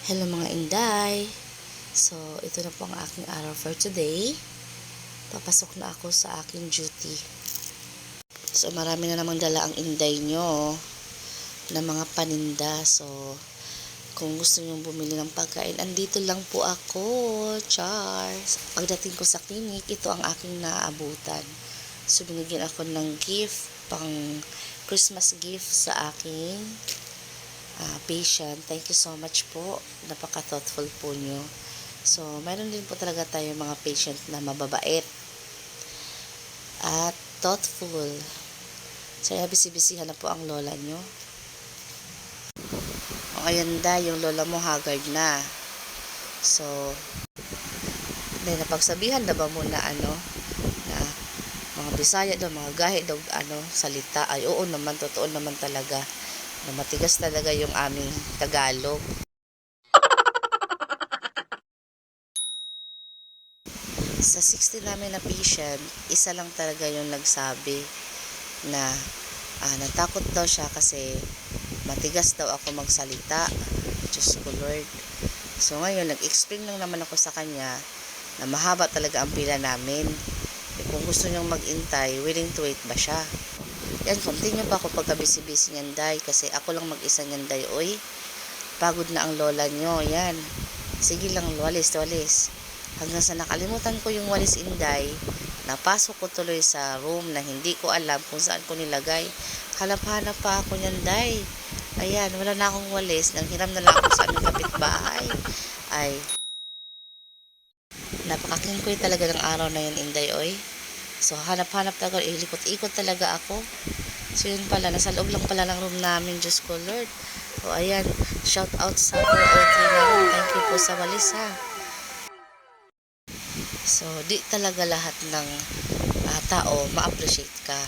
Hello mga inday. So, ito na po ang aking araw for today. Papasok na ako sa aking duty. So, marami na namang dala ang inday nyo na mga paninda. So, kung gusto nyo bumili ng pagkain, andito lang po ako. Charles. Pagdating ko sa clinic, ito ang aking naaabutan. So, binigyan ako ng gift, pang Christmas gift sa aking patient. Thank you so much po. Napaka-thoughtful po nyo. So, mayroon din po talaga tayo mga patient na mababait at thoughtful. So, bisi-bisihan na po ang lola nyo. O, ayan da, yung lola mo haggard na. So, may napagsabihan na ba muna na mga Bisaya daw, mga gahe daw, salita. Ay, oo naman, totoo naman talaga. Na matigas talaga yung aming Tagalog. Sa 60 namin na patient, isa lang talaga yung nagsabi na natakot daw siya kasi matigas daw ako magsalita. Diyos ko Lord. So ngayon, nag-explain lang naman ako sa kanya na mahaba talaga ang pila namin. Kung gusto niyang mag-intay, willing to wait ba siya? Yan, continue pa ako pagka-busy-busy niyan, day, kasi ako lang mag-isa niyan, day. Oy, pagod na ang lola nyo. Yan. Sige lang, walis. Hanggang sa nakalimutan ko yung walis, inday, napasok ko tuloy sa room na hindi ko alam kung saan ko nilagay. Hanap-hanap pa ako niyan, day. Ayan, wala na akong walis. Nanghiram na lang ako sa aming kapitbahay. Ay, napakakingkoy talaga ng araw na yan, inday, oy. So, hanap-hanap talaga, ilikot-ikot talaga ako. So, yun pala, nasa loob lang pala ng room namin, Diyos ko, Lord. O, ayan, shout out sa 403 na room. Thank you po sa walis, ha. So, di talaga lahat ng tao ma-appreciate ka.